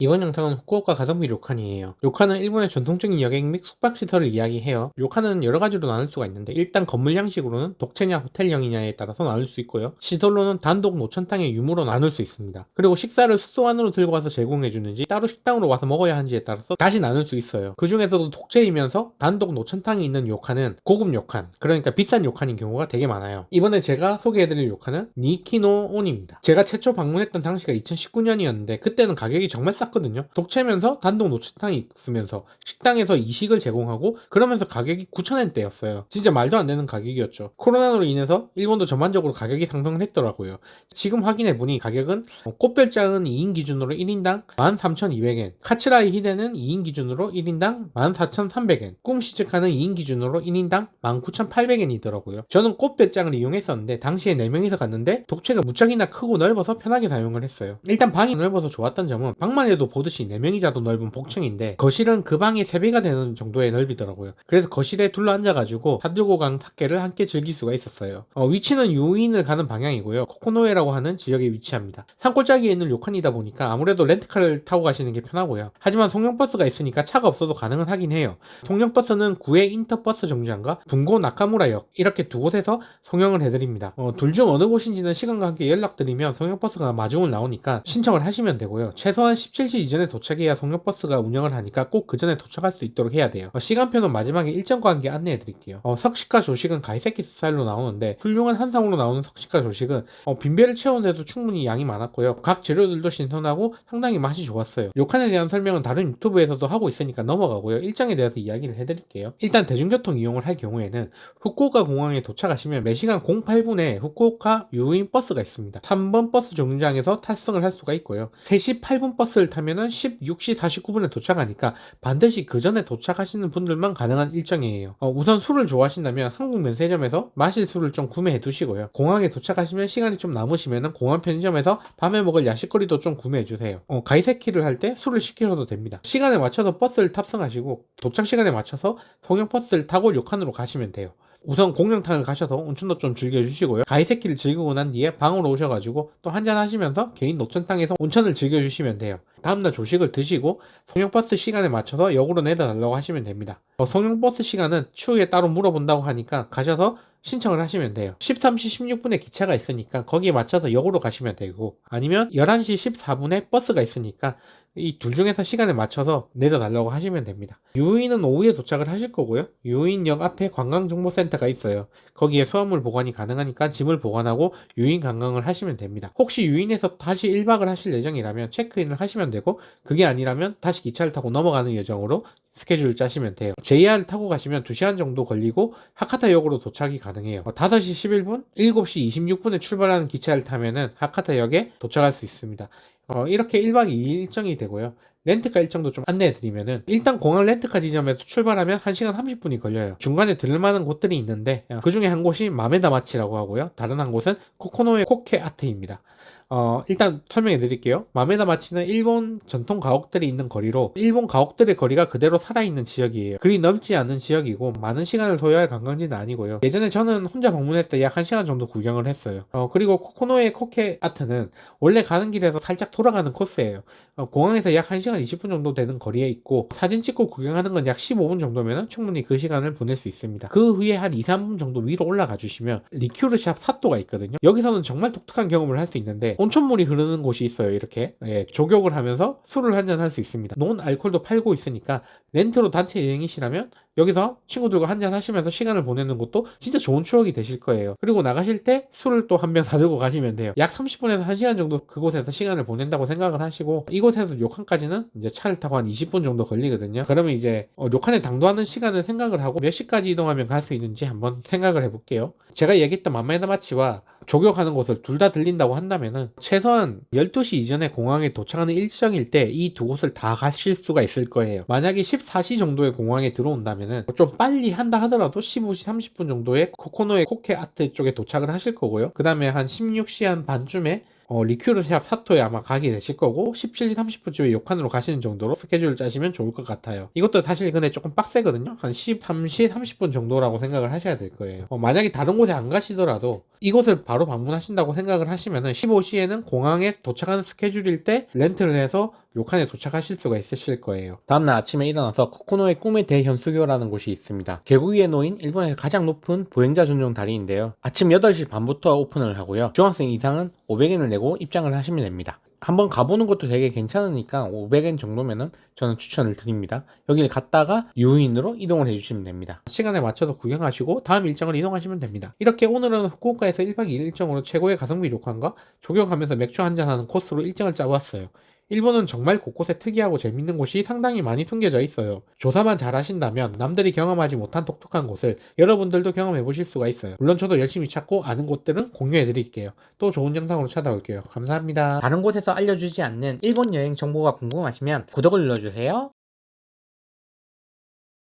이번 영상은 후쿠오카 가성비 료칸이에요. 료칸은 일본의 전통적인 여객 및 숙박시설을 이야기해요. 료칸은 여러 가지로 나눌 수가 있는데 일단 건물 형식으로는 독채냐 호텔형이냐에 따라서 나눌 수 있고요. 시설로는 단독 노천탕의 유무로 나눌 수 있습니다. 그리고 식사를 숙소 안으로 들고 와서 제공해주는지 따로 식당으로 와서 먹어야 하는지에 따라서 다시 나눌 수 있어요. 그 중에서도 독채이면서 단독 노천탕이 있는 료칸은 고급 료칸, 그러니까 비싼 료칸인 경우가 되게 많아요. 이번에 제가 소개해드릴 료칸은 니키노온입니다. 제가 최초 방문했던 당시가 2019년이었는데 그때는 가격이 정말 쌌거든요. 독채면서 단독 노천탕이 있으면서 식당에서 이식을 제공하고 그러면서 가격이 9,000엔대였어요. 진짜 말도 안 되는 가격이었죠. 코로나로 인해서 일본도 전반적으로 가격이 상승을 했더라고요. 지금 확인해보니 가격은 꽃별장은 2인 기준으로 1인당 13,200엔, 카츠라이 히데는 2인 기준으로 1인당 14,300엔, 꿈시즈카는 2인 기준으로 1인당 19,800엔이더라고요. 저는 꽃별장을 이용했었는데 당시에 4명이서 갔는데 독채가 무척이나 크고 넓어서 편하게 사용을 했어요. 일단 방이 넓어서 좋았던 점은 방만 해도 보듯이 4명이 자도 넓은 복층인데 거실은 그 방의 3배가 되는 정도의 넓이더라고요. 그래서 거실에 둘러앉아가지고 사들고강 탁계를 함께 즐길 수가 있었어요. 위치는 유인을 가는 방향이고요. 코코노에라고 하는 지역에 위치합니다. 산골짜기에 있는 료칸이다 보니까 아무래도 렌트카를 타고 가시는 게 편하고요. 하지만 송영버스가 있으니까 차가 없어도 가능은 하긴 해요. 송영버스는 구에 인터버스 정류장과 bungo 나카무라역 이렇게 두 곳에서 송영을 해드립니다. 둘 중 어느 곳인지는 시간과 함께 연락드리면 송영버스가 마중을 나오니까 신청을 하시면 되고요. 최소한 17시 이전에 도착해야 송영버스가 운영을 하니까 꼭 그 전에 도착할 수 있도록 해야 돼요. 시간표는 마지막에 일정과 함께 안내해 드릴게요. 석식과 조식은 가이세키 스타일로 나오는데 훌륭한 한상으로 나오는 석식과 조식은 빈배를 채우는데도 충분히 양이 많았고요. 각 재료들도 신선하고 상당히 맛이 좋았어요. 료칸에 대한 설명은 다른 유튜브에서도 하고 있으니까 넘어가고요. 일정에 대해서 이야기를 해드릴게요. 일단 대중교통 이용을 할 경우에는 후쿠오카 공항에 도착하시면 매시간 08분에 후쿠오카 유인 버스가 있습니다. 3번 버스 정류장에서 탑승을 할 수가 있고요. 3시 8분 버스를 타면은 16시 49분에 도착하니까 반드시 그 전에 도착하시는 분들만 가능한 일정이에요. 우선 술을 좋아하신다면 한국 면세점에서 마실 술을 좀 구매해 두시고요. 공항에 도착하시면 시간이 좀 남으시면 공항 편의점에서 밤에 먹을 야식거리도 좀 구매해 주세요. 가이세키를 할 때 술을 시키셔도 됩니다. 시간에 맞춰서 버스를 탑승하시고 도착 시간에 맞춰서 송영버스를 타고 료칸으로 가시면 돼요. 우선 공룡탕을 가셔서 온천도 좀 즐겨주시고요. 가이세키를 즐기고 난 뒤에 방으로 오셔가지고 또 한잔 하시면서 개인 노천탕에서 온천을 즐겨주시면 돼요. 다음날 조식을 드시고 송영버스 시간에 맞춰서 역으로 내려달라고 하시면 됩니다. 송영버스 시간은 추후에 따로 물어본다고 하니까 가셔서 신청을 하시면 돼요. 13시 16분에 기차가 있으니까 거기에 맞춰서 역으로 가시면 되고 아니면 11시 14분에 버스가 있으니까 이 둘 중에서 시간에 맞춰서 내려달라고 하시면 됩니다. 유인은 오후에 도착을 하실 거고요. 유인역 앞에 관광정보센터가 있어요. 거기에 수화물 보관이 가능하니까 짐을 보관하고 유인 관광을 하시면 됩니다. 혹시 유인에서 다시 1박을 하실 예정이라면 체크인을 하시면 되고 그게 아니라면 다시 기차를 타고 넘어가는 예정으로 스케줄을 짜시면 돼요. JR을 타고 가시면 2시간 정도 걸리고 하카타역으로 도착이 가능해요. 5시 11분, 7시 26분에 출발하는 기차를 타면은 하카타역에 도착할 수 있습니다. 이렇게 1박 2일 일정이 되고요. 렌트카 일정도 좀 안내해 드리면은 일단 공항 렌트카 지점에서 출발하면 1시간 30분이 걸려요. 중간에 들을만한 곳들이 있는데 그 중에 한 곳이 마메다마치라고 하고요. 다른 한 곳은 코코노에 코케 아트입니다. 일단 설명해 드릴게요. 마메다 마치는 일본 전통 가옥들이 있는 거리로 일본 가옥들의 거리가 그대로 살아있는 지역이에요. 그리 넓지 않은 지역이고 많은 시간을 소요할 관광지는 아니고요. 예전에 저는 혼자 방문할 때 약 1시간 정도 구경을 했어요. 그리고 코코노의 코케 아트는 원래 가는 길에서 살짝 돌아가는 코스예요. 공항에서 약 1시간 20분 정도 되는 거리에 있고 사진 찍고 구경하는 건 약 15분 정도면 충분히 그 시간을 보낼 수 있습니다. 그 후에 한 2, 3분 정도 위로 올라가 주시면 리큐르샵 사또가 있거든요. 여기서는 정말 독특한 경험을 할 수 있는데 온천물이 흐르는 곳이 있어요. 이렇게 조격을 하면서 술을 한잔 할 수 있습니다. 논 알콜도 팔고 있으니까 렌트로 단체 여행이시라면 여기서 친구들과 한잔 하시면서 시간을 보내는 것도 진짜 좋은 추억이 되실 거예요. 그리고 나가실 때 술을 또 한 병 사들고 가시면 돼요. 약 30분에서 1시간 정도 그곳에서 시간을 보낸다고 생각을 하시고 이곳에서 료칸까지는 이제 차를 타고 한 20분 정도 걸리거든요. 그러면 이제 료칸에 당도하는 시간을 생각을 하고 몇 시까지 이동하면 갈 수 있는지 한번 생각을 해볼게요. 제가 얘기했던 맘마에다마치와 조격하는 곳을 둘 다 들린다고 한다면은 최소한 12시 이전에 공항에 도착하는 일정일 때 이 두 곳을 다 가실 수가 있을 거예요. 만약에 14시 정도에 공항에 들어온다면은 좀 빨리 한다 하더라도 15시 30분 정도에 코코노의 코케 아트 쪽에 도착을 하실 거고요. 그 다음에 한 16시 한 반쯤에 리큐르샵 사토에 아마 가게 되실 거고 17시 30분쯤에 요칸으로 가시는 정도로 스케줄을 짜시면 좋을 것 같아요. 이것도 사실 근데 조금 빡세거든요. 한 13시 30분 정도라고 생각을 하셔야 될 거예요. 만약에 다른 곳에 안 가시더라도 이곳을 바로 방문하신다고 생각을 하시면은 15시에는 공항에 도착하는 스케줄일 때 렌트를 해서 료칸에 도착하실 수가 있으실 거예요. 다음날 아침에 일어나서 코코노의 꿈의 대현수교라는 곳이 있습니다. 계곡 위에 놓인 일본에서 가장 높은 보행자 전용 다리인데요. 아침 8시 반부터 오픈을 하고요. 중학생 이상은 500엔을 내고 입장을 하시면 됩니다. 한번 가보는 것도 되게 괜찮으니까 500엔 정도면은 저는 추천을 드립니다. 여기를 갔다가 유인으로 이동을 해주시면 됩니다. 시간에 맞춰서 구경하시고 다음 일정을 이동하시면 됩니다. 이렇게 오늘은 후쿠오카에서 1박 2일 일정으로 최고의 가성비 료칸과 조격하면서 맥주 한잔하는 코스로 일정을 짜보았어요. 일본은 정말 곳곳에 특이하고 재밌는 곳이 상당히 많이 숨겨져 있어요. 조사만 잘 하신다면 남들이 경험하지 못한 독특한 곳을 여러분들도 경험해 보실 수가 있어요. 물론 저도 열심히 찾고 아는 곳들은 공유해 드릴게요. 또 좋은 영상으로 찾아올게요. 감사합니다. 다른 곳에서 알려주지 않는 일본 여행 정보가 궁금하시면 구독을 눌러주세요.